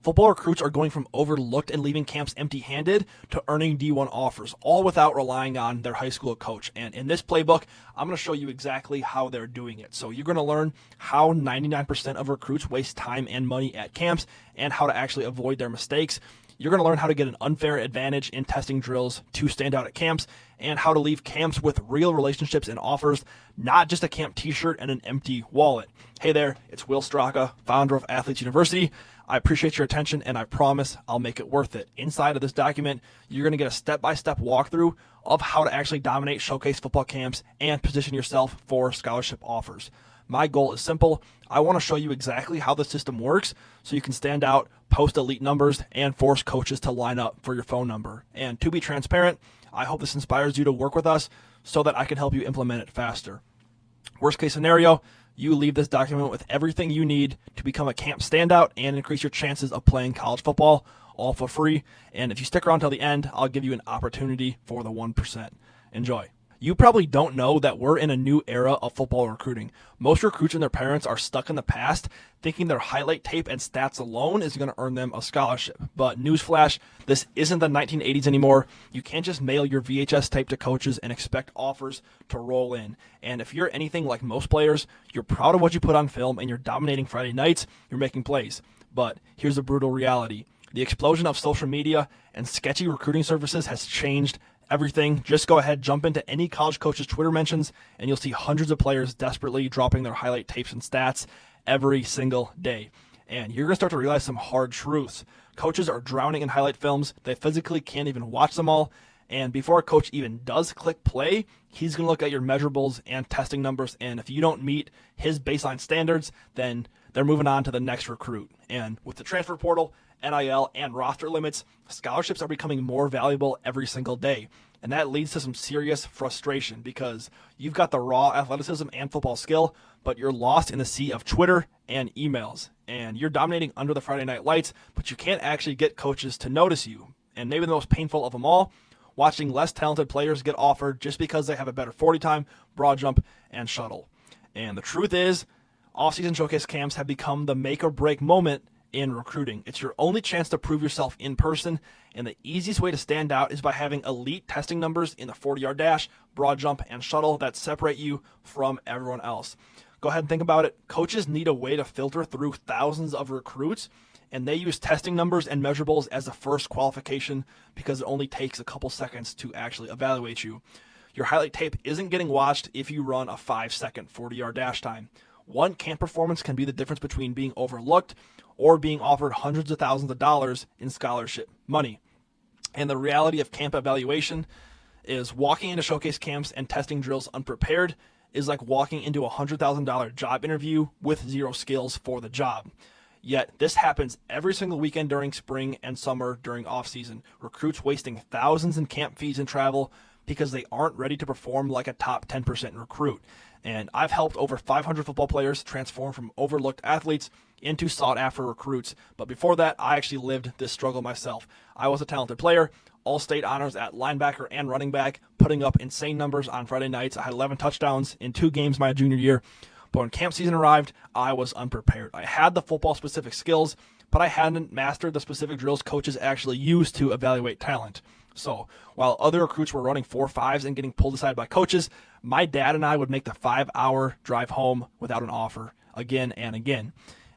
Football recruits are going from overlooked and leaving camps empty-handed to earning D1 offers, all without relying on their high school coach. And in this playbook, I'm going to show you exactly how they're doing it. So you're going to learn how 99% of recruits waste time and money at camps and how to actually avoid their mistakes. You're going to learn how to get an unfair advantage in testing drills to stand out at camps and how to leave camps with real relationships and offers, not just a camp t-shirt and an empty wallet. Hey there, it's Will Straka, founder of Athletes University. I appreciate your attention, and I promise I'll make it worth it. Inside of this document, you're going to get a step-by-step walkthrough of how to actually dominate showcase football camps and position yourself for scholarship offers. My goal is simple. I want to show you exactly how the system works so you can stand out, post elite numbers, and force coaches to line up for your phone number. And to be transparent, I hope this inspires you to work with us so that I can help you implement it faster. Worst case scenario, you leave this document with everything you need to become a camp standout and increase your chances of playing college football, all for free. And if you stick around till the end, I'll give you an opportunity for the 1%. Enjoy. You probably don't know that we're in a new era of football recruiting. Most recruits and their parents are stuck in the past, thinking their highlight tape and stats alone is going to earn them a scholarship. But newsflash, this isn't the 1980s anymore. You can't just mail your VHS tape to coaches and expect offers to roll in. And if you're anything like most players, you're proud of what you put on film and you're dominating Friday nights, you're making plays. But here's the brutal reality. The explosion of social media and sketchy recruiting services has changed everything. Just go ahead, jump into any college coach's Twitter mentions, and you'll see hundreds of players desperately dropping their highlight tapes and stats every single day. And you're going to start to realize some hard truths. Coaches are drowning in highlight films. They physically can't even watch them all. And before a coach even does click play, he's going to look at your measurables and testing numbers. And if you don't meet his baseline standards, then they're moving on to the next recruit. And with the transfer portal, NIL, and roster limits, scholarships are becoming more valuable every single day. And that leads to some serious frustration because you've got the raw athleticism and football skill, but you're lost in the sea of Twitter and emails. And you're dominating under the Friday night lights, but you can't actually get coaches to notice you. And maybe the most painful of them all, watching less talented players get offered just because they have a better 40 time, broad jump, and shuttle. And the truth is, off-season showcase camps have become the make or break moment in recruiting. It's your only chance to prove yourself in person, and the easiest way to stand out is by having elite testing numbers in the 40-yard dash, broad jump, and shuttle that separate you from everyone else. Go ahead and think about it. Coaches need a way to filter through thousands of recruits, and they use testing numbers and measurables as the first qualification because it only takes a couple seconds to actually evaluate you. Your highlight tape isn't getting watched if you run a 5-second 40-yard dash time. One camp performance can be the difference between being overlooked or being offered hundreds of thousands of dollars in scholarship money. And the reality of camp evaluation is walking into showcase camps and testing drills unprepared is like walking into a $100,000 job interview with zero skills for the job. Yet this happens every single weekend during spring and summer during off season. Recruits wasting thousands in camp fees and travel because they aren't ready to perform like a top 10% recruit. And I've helped over 500 football players transform from overlooked athletes into sought-after recruits. But before that, I actually lived this struggle myself. I was a talented player, all-state honors at linebacker and running back, putting up insane numbers on Friday nights. I had 11 touchdowns in 2 games my junior year. But when camp season arrived, I was unprepared. I had the football-specific skills, but I hadn't mastered the specific drills coaches actually use to evaluate talent. So while other recruits were running 4.5s and getting pulled aside by coaches, my dad and I would make the 5-hour drive home without an offer again and again.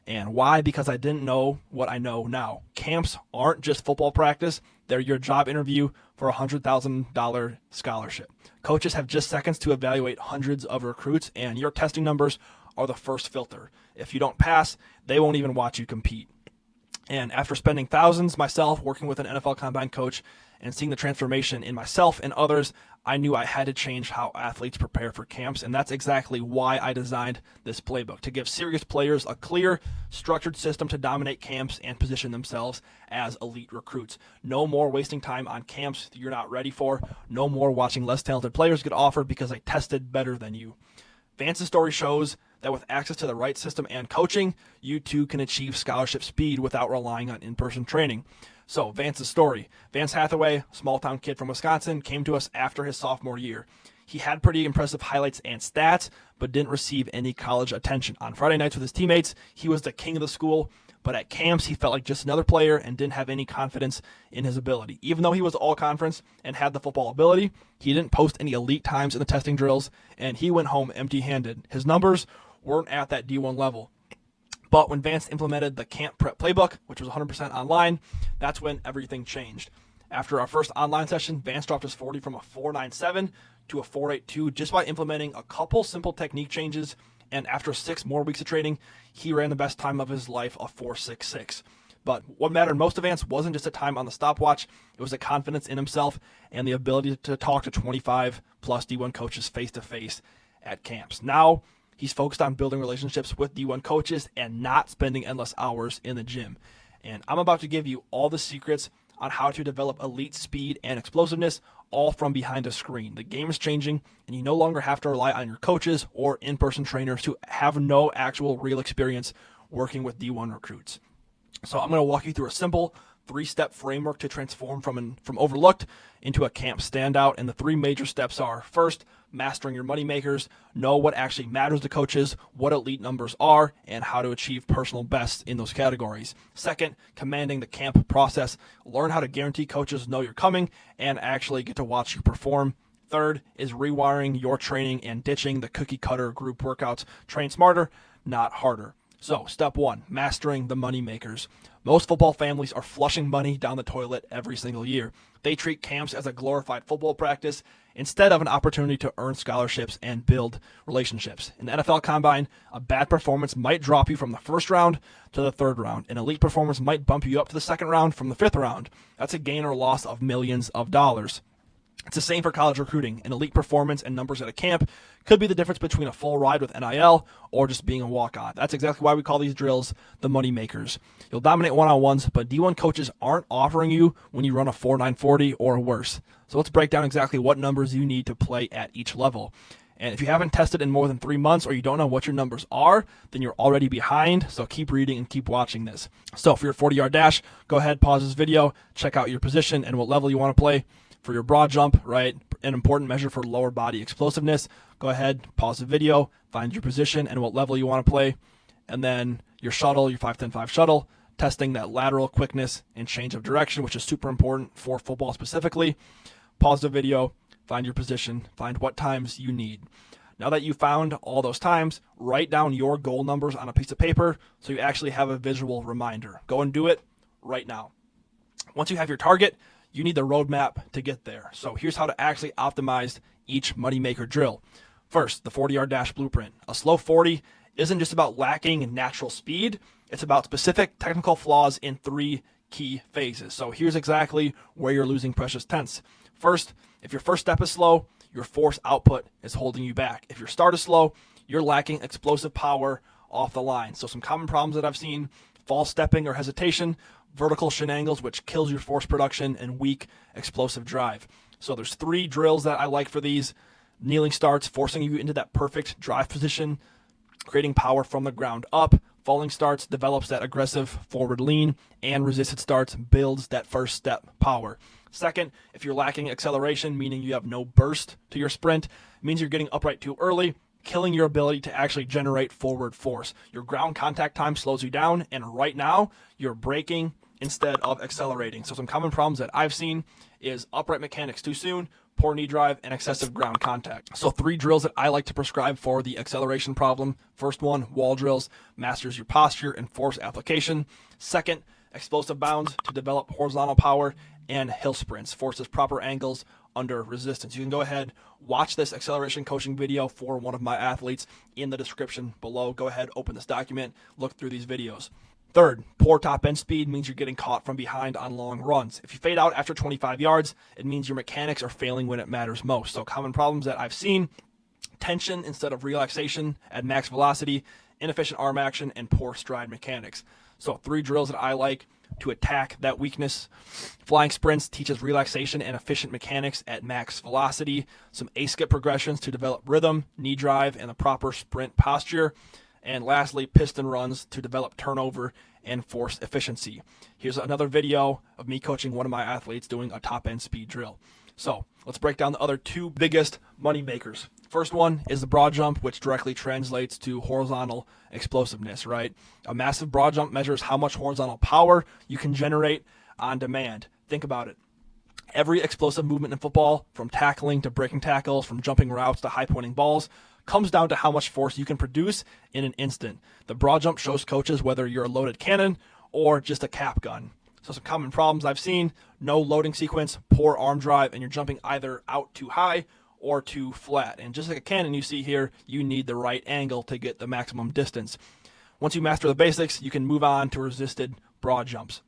And why? Because I didn't know what I know now. Camps aren't just football practice. They're your job interview for a $100,000 scholarship. Coaches have just seconds to evaluate hundreds of recruits, and your testing numbers are the first filter. If you don't pass, they won't even watch you compete. And after spending thousands myself working with an NFL Combine coach and seeing the transformation in myself and others, I knew I had to change how athletes prepare for camps. And that's exactly why I designed this playbook, to give serious players a clear, structured system to dominate camps and position themselves as elite recruits. No more wasting time on camps that you're not ready for. No more watching less talented players get offered because they tested better than you. Vance's story shows that with access to the right system and coaching, you too can achieve scholarship speed without relying on in-person training. So Vance's story. Vance Hathaway, small-town kid from Wisconsin, came to us after his sophomore year. He had pretty impressive highlights and stats, but didn't receive any college attention. On Friday nights with his teammates, he was the king of the school, But at camps, he felt like just another player and didn't have any confidence in his ability. Even though he was all conference and had the football ability, he didn't post any elite times in the testing drills, and he went home empty-handed. His numbers weren't at that D1 level. But when Vance implemented the camp prep playbook, which was 100% online, that's when everything changed. After our first online session, Vance dropped his 40 from a 4.97 to a 4.82 just by implementing a couple simple technique changes. And after 6 more weeks of training, he ran the best time of his life, a 4.66. But what mattered most to Vance wasn't just a time on the stopwatch. It was the confidence in himself and the ability to talk to 25 plus D1 coaches face to face at camps. Now he's focused on building relationships with D1 coaches and not spending endless hours in the gym. And I'm about to give you all the secrets on how to develop elite speed and explosiveness, all from behind a screen. The game is changing, and you no longer have to rely on your coaches or in-person trainers who have no actual real experience working with D1 recruits. So I'm going to walk you through a simple 3-step framework to transform from overlooked into a camp standout. And the 3 major steps are: first, mastering your money makers, know what actually matters to coaches, what elite numbers are, and how to achieve personal bests in those categories. Second, commanding the camp process, learn how to guarantee coaches know you're coming and actually get to watch you perform. Third is rewiring your training and ditching the cookie cutter group workouts. Train smarter, not harder. So, step 1, mastering the money makers. Most football families are flushing money down the toilet every single year. They treat camps as a glorified football practice instead of an opportunity to earn scholarships and build relationships. In the NFL Combine, a bad performance might drop you from the first round to the third round. An elite performance might bump you up to the second round from the fifth round. That's a gain or loss of millions of dollars. It's the same for college recruiting. An elite performance and numbers at a camp could be the difference between a full ride with NIL or just being a walk-on. That's exactly why we call these drills the money makers. You'll dominate one-on-ones, but D1 coaches aren't offering you when you run a 4.940 or worse. So let's break down exactly what numbers you need to play at each level. And if you haven't tested in more than 3 months or you don't know what your numbers are, then you're already behind. So keep reading and keep watching this. So for your 40-yard dash, go ahead, pause this video, check out your position and what level you want to play. For your broad jump, right, an important measure for lower body explosiveness, go ahead, pause the video, find your position and what level you want to play. And then your shuttle, your 5.10.5 shuttle, testing that lateral quickness and change of direction, which is super important for football specifically. Pause the video, find your position, find what times you need. Now that you found all those times, write down your goal numbers on a piece of paper so you actually have a visual reminder. Go and do it right now. Once you have your target, you need the roadmap to get there. So here's how to actually optimize each moneymaker drill. First, the 40-yard dash blueprint. A slow 40 isn't just about lacking natural speed. It's about specific technical flaws in 3 key phases. So here's exactly where you're losing precious tenths. First, if your first step is slow, your force output is holding you back. If your start is slow, you're lacking explosive power off the line. So some common problems that I've seen: false stepping or hesitation, vertical shin angles, which kills your force production, and weak explosive drive. So there's 3 drills that I like for these. Kneeling starts, forcing you into that perfect drive position, creating power from the ground up. Falling starts develops that aggressive forward lean, and resisted starts builds that first step power. Second, if you're lacking acceleration, meaning you have no burst to your sprint, it means you're getting upright too early, killing your ability to actually generate forward force. Your ground contact time slows you down, and right now you're braking instead of accelerating. So some common problems that I've seen is upright mechanics too soon, poor knee drive, and excessive ground contact. So 3 drills that I like to prescribe for the acceleration problem. First one, wall drills, masters your posture and force application. Second, explosive bounds to develop horizontal power, and hill sprints, forces proper angles under resistance. You can go ahead, watch this acceleration coaching video for one of my athletes in the description below. Go ahead, open this document, look through these videos. Third, poor top end speed means you're getting caught from behind on long runs. If you fade out after 25 yards, it means your mechanics are failing when it matters most. So common problems that I've seen: tension instead of relaxation at max velocity, inefficient arm action, and poor stride mechanics. So 3 drills that I like to attack that weakness. Flying sprints teaches relaxation and efficient mechanics at max velocity. Some A-skip progressions to develop rhythm, knee drive, and the proper sprint posture. And lastly, piston runs to develop turnover and force efficiency. Here's another video of me coaching one of my athletes doing a top end speed drill. So let's break down the other 2 biggest money makers. First one is the broad jump, which directly translates to horizontal explosiveness, right? A massive broad jump measures how much horizontal power you can generate on demand. Think about it. Every explosive movement in football, from tackling to breaking tackles, from jumping routes to high pointing balls, comes down to how much force you can produce in an instant. The broad jump shows coaches whether you're a loaded cannon or just a cap gun. So some common problems I've seen: no loading sequence, poor arm drive, and you're jumping either out too high or too flat. And just like a cannon you see here, you need the right angle to get the maximum distance. Once you master the basics, you can move on to resisted broad jumps.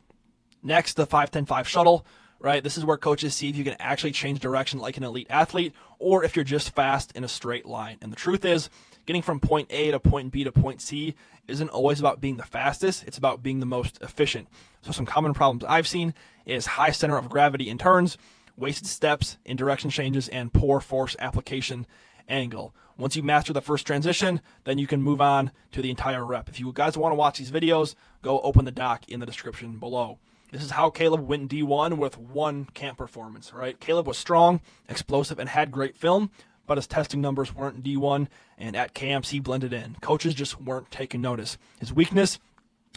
Next, the 5-10-5 shuttle, right? This is where coaches see if you can actually change direction like an elite athlete, or if you're just fast in a straight line. And the truth is, getting from point A to point B to point C isn't always about being the fastest, it's about being the most efficient. So some common problems I've seen is high center of gravity in turns, wasted steps in direction changes, and poor force application angle. Once you master the first transition, then you can move on to the entire rep. If you guys want to watch these videos, go open the doc in the description below. This is how Caleb went D1 with one camp performance, right? Caleb was strong, explosive, and had great film, but his testing numbers weren't D1, and at camps he blended in. Coaches just weren't taking notice. His weakness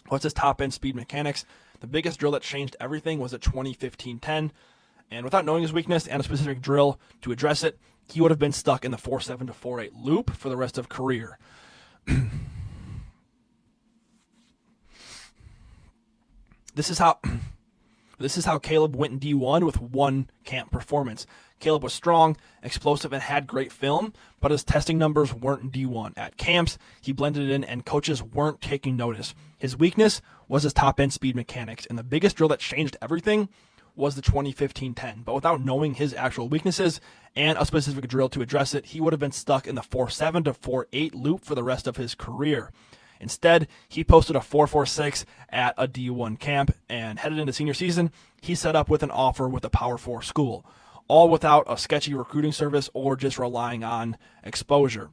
was his top-end speed mechanics. The biggest drill that changed everything was a 20-15-10. And without knowing his weakness and a specific drill to address it, he would have been stuck in the 4.7 to 4.8 loop for the rest of career. This is how Caleb went in D1 with one camp performance. Caleb was strong, explosive, and had great film, but his testing numbers weren't in D1. At camps, he blended in, and coaches weren't taking notice. His weakness was his top-end speed mechanics, and the biggest drill that changed everything was the 20-15-10. But without knowing his actual weaknesses and a specific drill to address it, he would have been stuck in the 4.7 to 4.8 loop for the rest of his career. Instead, he posted a 4.46 at a D1 camp, and headed into senior season, he set up with an offer with a Power 4 school, all without a sketchy recruiting service or just relying on exposure.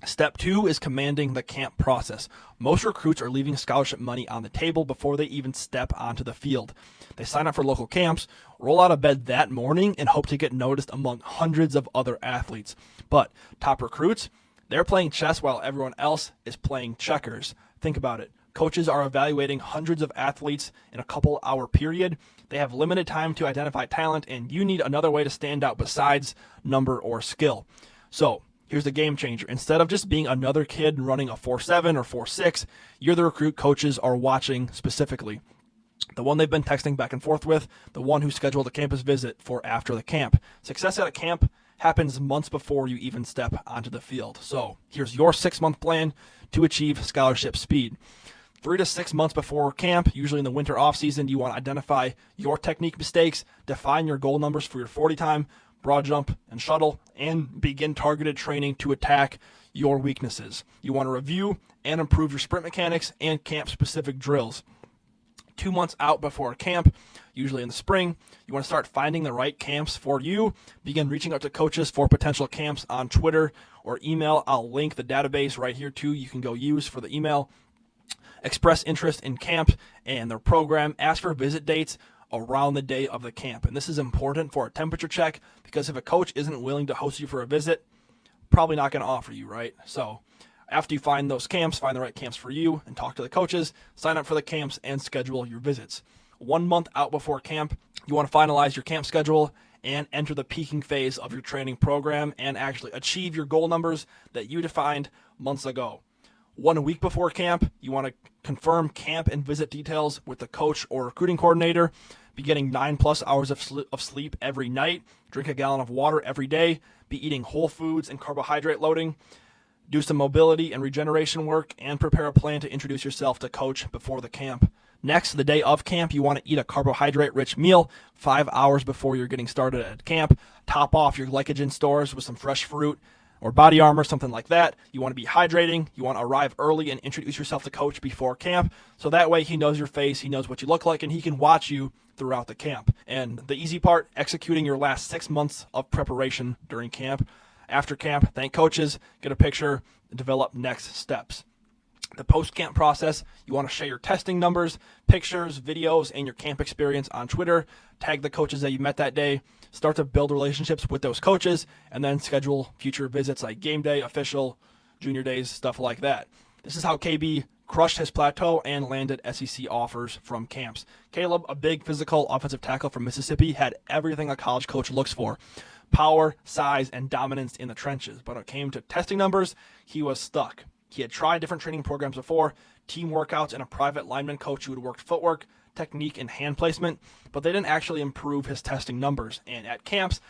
Step 2 is commanding the camp process. Most recruits are leaving scholarship money on the table before they even step onto the field. They sign up for local camps, roll out of bed that morning, and hope to get noticed among hundreds of other athletes. But top recruits, they're playing chess while everyone else is playing checkers. Think about it. Coaches are evaluating hundreds of athletes in a couple-hour period. They have limited time to identify talent, and you need another way to stand out besides number or skill. So here's the game changer. Instead of just being another kid running a 4.7 or 4.6, you're the recruit coaches are watching specifically. The one they've been texting back and forth with, the one who scheduled a campus visit for after the camp. Success at a camp happens months before you even step onto the field. So here's your 6-month plan to achieve scholarship speed. 3 to 6 months before camp, usually in the winter off season, you want to identify your technique mistakes, define your goal numbers for your 40 time, broad jump, and shuttle, and begin targeted training to attack your weaknesses. You want to review and improve your sprint mechanics and camp-specific drills. 2 months out before camp, usually in the spring, you want to start finding the right camps for you. Begin reaching out to coaches for potential camps on Twitter or email. I'll link the database right here too. You can go use for the email. Express interest in camp and their program. Ask for visit dates around the day of the camp. And this is important for a temperature check, because if a coach isn't willing to host you for a visit, probably not going to offer you, right? So after you find those camps, find the right camps for you and talk to the coaches, sign up for the camps and schedule your visits. 1 month out before camp, you want to finalize your camp schedule and enter the peaking phase of your training program and actually achieve your goal numbers that you defined months ago. 1 week before camp, you want to confirm camp and visit details with the coach or recruiting coordinator. Be getting 9+ hours of sleep every night. Drink a gallon of water every day. Be eating whole foods and carbohydrate loading. Do some mobility and regeneration work, and prepare a plan to introduce yourself to coach before the camp. Next, the day of camp, you want to eat a carbohydrate-rich meal 5 hours before you're getting started at camp. Top off your glycogen stores with some fresh fruit or body armor, something like that. You want to be hydrating. You want to arrive early and introduce yourself to coach before camp, so that way he knows your face, he knows what you look like, and he can watch you throughout the camp. And the easy part, executing your last 6 months of preparation during camp. After camp, thank coaches, get a picture, develop next steps. The post-camp process, you want to share your testing numbers, pictures, videos, and your camp experience on Twitter. Tag the coaches that you met that day. Start to build relationships with those coaches, and then schedule future visits like game day, official, junior days, stuff like that. This is how KB crushed his plateau and landed SEC offers from camps. Caleb, a big physical offensive tackle from Mississippi, had everything a college coach looks for: power, size, and dominance in the trenches. But when it came to testing numbers, he was stuck. He had tried different training programs before, team workouts, and a private lineman coach who had worked footwork, technique, and hand placement, but they didn't actually improve his testing numbers. And at camps,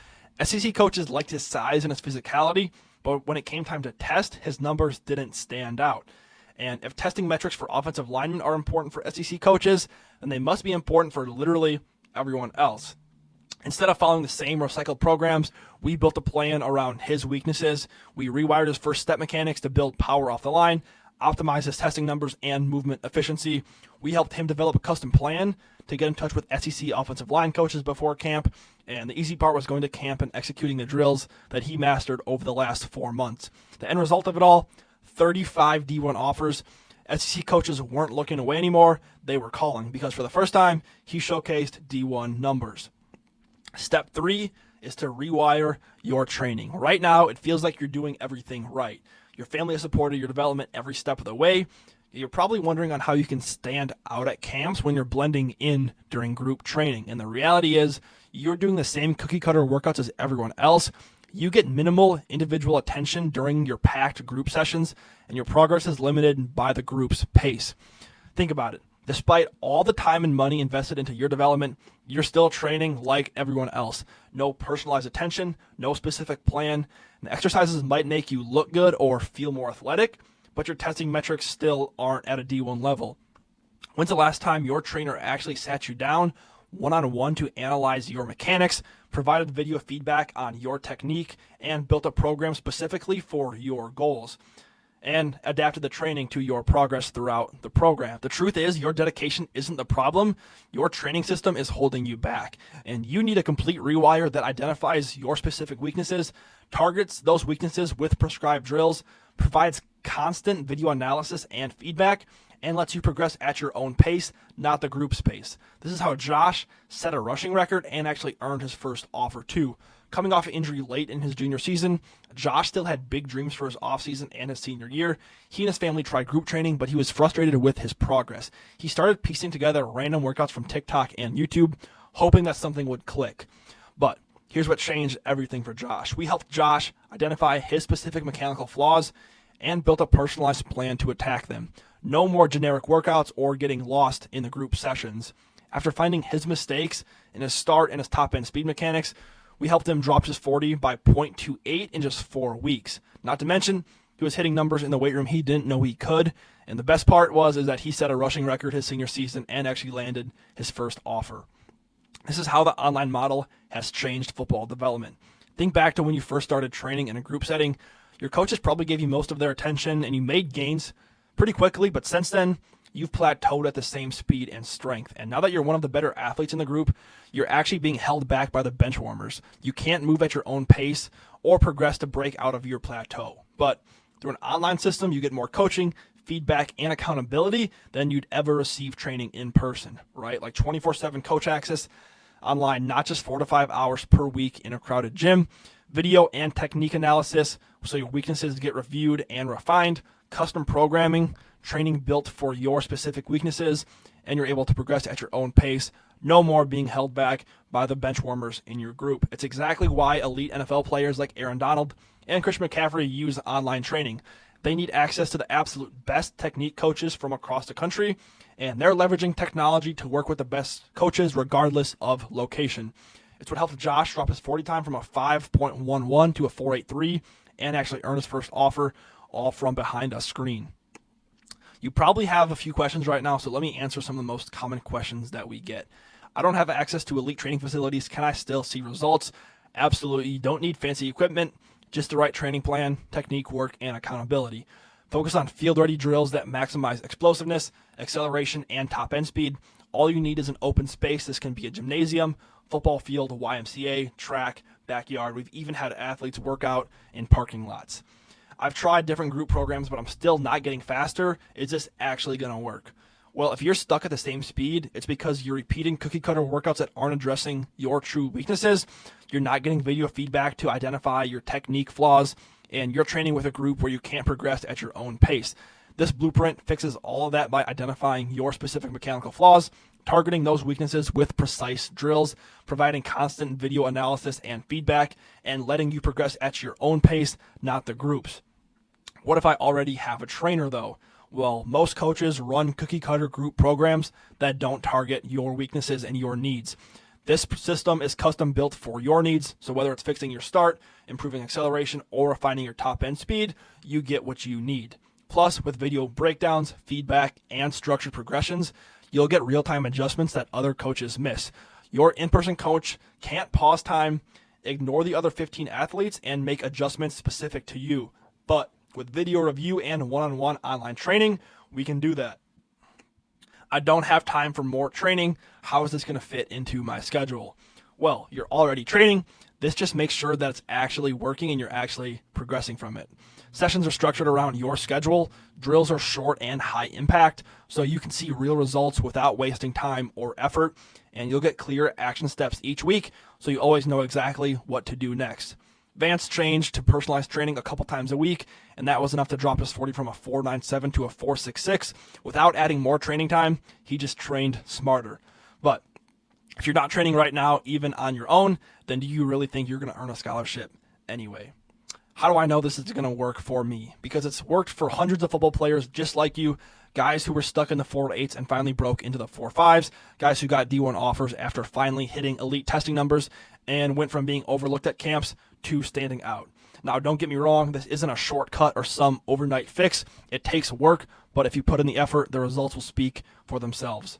SEC coaches liked his size and his physicality, but when it came time to test, his numbers didn't stand out. And if testing metrics for offensive linemen are important for SEC coaches, then they must be important for literally everyone else. Instead of following the same recycled programs, we built a plan around his weaknesses. We rewired his first step mechanics to build power off the line, optimize his testing numbers and movement efficiency. We helped him develop a custom plan to get in touch with SEC offensive line coaches before camp, and the easy part was going to camp and executing the drills that he mastered over the last 4 months. The end result of it all, 35 D1 offers. SEC coaches weren't looking away anymore. They were calling, because for the first time, he showcased D1 numbers. Step 3 is to rewire your training. Right now, it feels like you're doing everything right. Your family has supported your development every step of the way. You're probably wondering on how you can stand out at camps when you're blending in during group training. And the reality is, you're doing the same cookie cutter workouts as everyone else. You get minimal individual attention during your packed group sessions, and your progress is limited by the group's pace. Think about it. Despite all the time and money invested into your development, you're still training like everyone else. No personalized attention, no specific plan. The exercises might make you look good or feel more athletic, but your testing metrics still aren't at a D1 level. When's the last time your trainer actually sat you down one-on-one to analyze your mechanics, provided video feedback on your technique, and built a program specifically for your goals, and adapted the training to your progress throughout the program? The truth is, your dedication isn't the problem. Your training system is holding you back, and you need a complete rewire that identifies your specific weaknesses, targets those weaknesses with prescribed drills, provides constant video analysis and feedback, and lets you progress at your own pace, not the group's pace. This is how Josh set a rushing record and actually earned his first offer too. Coming off an injury late in his junior season, Josh still had big dreams for his offseason and his senior year. He and his family tried group training, but he was frustrated with his progress. He started piecing together random workouts from TikTok and YouTube, hoping that something would click. But here's what changed everything for Josh. We helped Josh identify his specific mechanical flaws and built a personalized plan to attack them. No more generic workouts or getting lost in the group sessions. After finding his mistakes in his start and his top-end speed mechanics, we helped him drop his 40 by 0.28 in just 4 weeks. Not to mention, he was hitting numbers in the weight room he didn't know he could. And the best part is that he set a rushing record his senior season and actually landed his first offer. This is how the online model has changed football development. Think back to when you first started training in a group setting. Your coaches probably gave you most of their attention, and you made gains pretty quickly, but since then, you've plateaued at the same speed and strength. And now that you're one of the better athletes in the group, you're actually being held back by the bench warmers. You can't move at your own pace or progress to break out of your plateau. But through an online system, you get more coaching, feedback, and accountability than you'd ever receive training in person, right? Like 24/7 coach access online, not just 4 to 5 hours per week in a crowded gym. Video and technique analysis, so your weaknesses get reviewed and refined. Custom programming, training built for your specific weaknesses, and you're able to progress at your own pace. No more being held back by the bench warmers in your group. It's exactly why elite NFL players like Aaron Donald and Christian McCaffrey use online training. They need access to the absolute best technique coaches from across the country, and they're leveraging technology to work with the best coaches regardless of location. It's what helped Josh drop his 40 time from a 5.11 to a 4.83 and actually earn his first offer, all from behind a screen. You probably have a few questions right now, so let me answer some of the most common questions that we get. I don't have access to elite training facilities. Can I still see results? Absolutely. You don't need fancy equipment, just the right training plan, technique, work, and accountability. Focus on field-ready drills that maximize explosiveness, acceleration, and top-end speed. All you need is an open space. This can be a gymnasium, football field, YMCA, track, backyard. We've even had athletes work out in parking lots. I've tried different group programs, but I'm still not getting faster. Is this actually going to work? Well, if you're stuck at the same speed, it's because you're repeating cookie cutter workouts that aren't addressing your true weaknesses. You're not getting video feedback to identify your technique flaws, and you're training with a group where you can't progress at your own pace. This blueprint fixes all of that by identifying your specific mechanical flaws, targeting those weaknesses with precise drills, providing constant video analysis and feedback, and letting you progress at your own pace, not the group's. What if I already have a trainer though? Well, most coaches run cookie cutter group programs that don't target your weaknesses and your needs. This system is custom built for your needs, so whether it's fixing your start, improving acceleration, or refining your top end speed, you get what you need. Plus, with video breakdowns, feedback, and structured progressions, you'll get real-time adjustments that other coaches miss. Your in-person coach can't pause time, ignore the other 15 athletes, and make adjustments specific to you. But with video review and one-on-one online training, we can do that. I don't have time for more training. How is this going to fit into my schedule? Well, you're already training. This just makes sure that it's actually working and you're actually progressing from it. Sessions are structured around your schedule. Drills are short and high impact, so you can see real results without wasting time or effort, and you'll get clear action steps each week, so you always know exactly what to do next. Vance changed to personalized training a couple times a week, and that was enough to drop his 40 from a 4.97 to a 4.66. Without adding more training time, he just trained smarter. But if you're not training right now, even on your own, then do you really think you're going to earn a scholarship anyway? How do I know this is going to work for me? Because it's worked for hundreds of football players just like you, guys who were stuck in the 4.8s and finally broke into the 4.5s, guys who got D1 offers after finally hitting elite testing numbers and went from being overlooked at camps to standing out. Now, don't get me wrong, this isn't a shortcut or some overnight fix. It takes work, but if you put in the effort, the results will speak for themselves.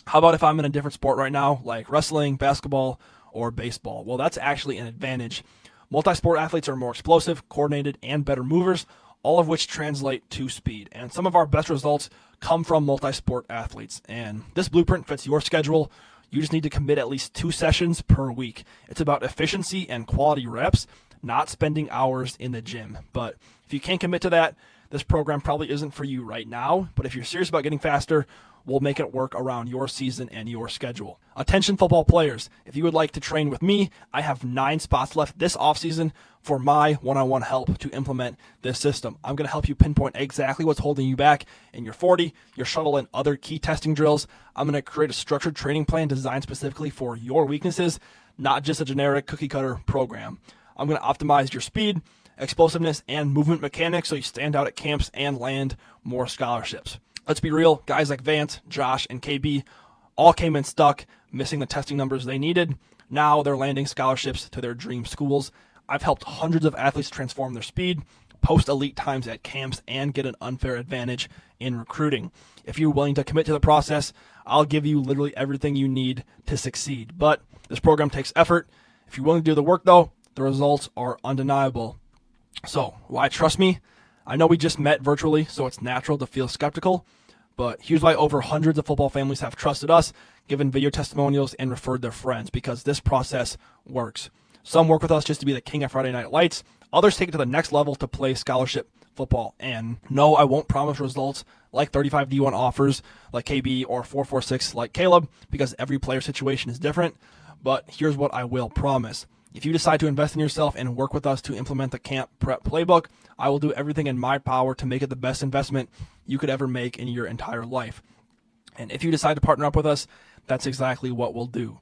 How about if I'm in a different sport right now, like wrestling, basketball, or baseball? Well, that's actually an advantage. Multi-sport athletes are more explosive, coordinated, and better movers, all of which translate to speed. And some of our best results come from multi-sport athletes. And this blueprint fits your schedule. You just need to commit at least 2 sessions per week. It's about efficiency and quality reps, not spending hours in the gym. But if you can't commit to that, this program probably isn't for you right now. But if you're serious about getting faster, we'll make it work around your season and your schedule. Attention football players, if you would like to train with me, I have 9 spots left this offseason for my one-on-one help to implement this system. I'm going to help you pinpoint exactly what's holding you back in your 40, your shuttle, and other key testing drills. I'm going to create a structured training plan designed specifically for your weaknesses, not just a generic cookie cutter program. I'm going to optimize your speed, explosiveness, and movement mechanics so you stand out at camps and land more scholarships. Let's be real, guys like Vance, Josh, and KB all came in stuck, missing the testing numbers they needed. Now they're landing scholarships to their dream schools. I've helped hundreds of athletes transform their speed, post elite times at camps, and get an unfair advantage in recruiting. If you're willing to commit to the process, I'll give you literally everything you need to succeed. But this program takes effort. If you're willing to do the work, though, the results are undeniable. So, why trust me? I know we just met virtually, so it's natural to feel skeptical, but here's why over hundreds of football families have trusted us, given video testimonials, and referred their friends, because this process works. Some work with us just to be the king of Friday Night Lights. Others take it to the next level to play scholarship football. And no, I won't promise results like 35 D1 offers like KB or 4.46 like Caleb, because every player situation is different. But here's what I will promise. If you decide to invest in yourself and work with us to implement the camp prep playbook, I will do everything in my power to make it the best investment you could ever make in your entire life. And if you decide to partner up with us, that's exactly what we'll do.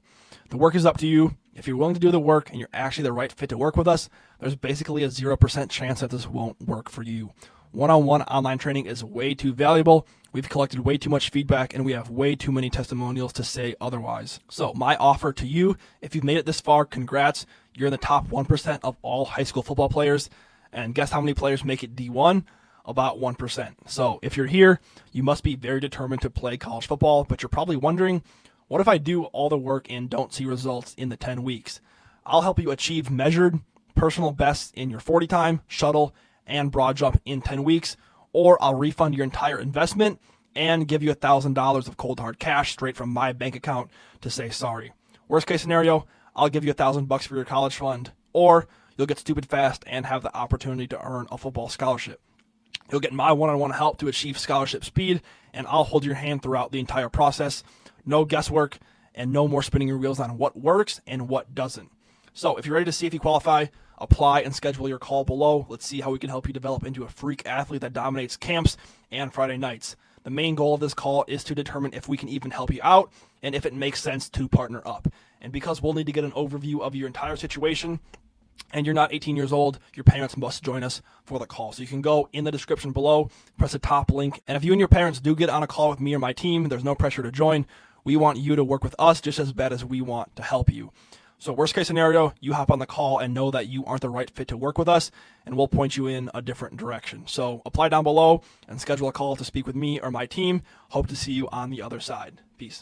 The work is up to you. If you're willing to do the work and you're actually the right fit to work with us, there's basically a 0% chance that this won't work for you. One-on-one online training is way too valuable. We've collected way too much feedback, and we have way too many testimonials to say otherwise. So my offer to you, if you've made it this far, congrats. You're in the top 1% of all high school football players. And guess how many players make it D1? About 1%. So if you're here, you must be very determined to play college football, but you're probably wondering, what if I do all the work and don't see results in the 10 weeks? I'll help you achieve measured personal bests in your 40 time, shuttle, and broad jump in 10 weeks, or I'll refund your entire investment and give you $1,000 of cold hard cash straight from my bank account to say sorry. Worst case scenario, I'll give you $1,000 for your college fund, or you'll get stupid fast and have the opportunity to earn a football scholarship. You'll get my one-on-one help to achieve scholarship speed, and I'll hold your hand throughout the entire process. No guesswork and no more spinning your wheels on what works and what doesn't. So if you're ready to see if you qualify, apply and schedule your call below. Let's see how we can help you develop into a freak athlete that dominates camps and Friday nights. The main goal of this call is to determine if we can even help you out and if it makes sense to partner up. And because we'll need to get an overview of your entire situation, and you're not 18 years old, your parents must join us for the call. So you can go in the description below, press the top link. And if you and your parents do get on a call with me or my team, there's no pressure to join. We want you to work with us just as bad as we want to help you. So worst case scenario, you hop on the call and know that you aren't the right fit to work with us, and we'll point you in a different direction. So apply down below and schedule a call to speak with me or my team. Hope to see you on the other side. Peace.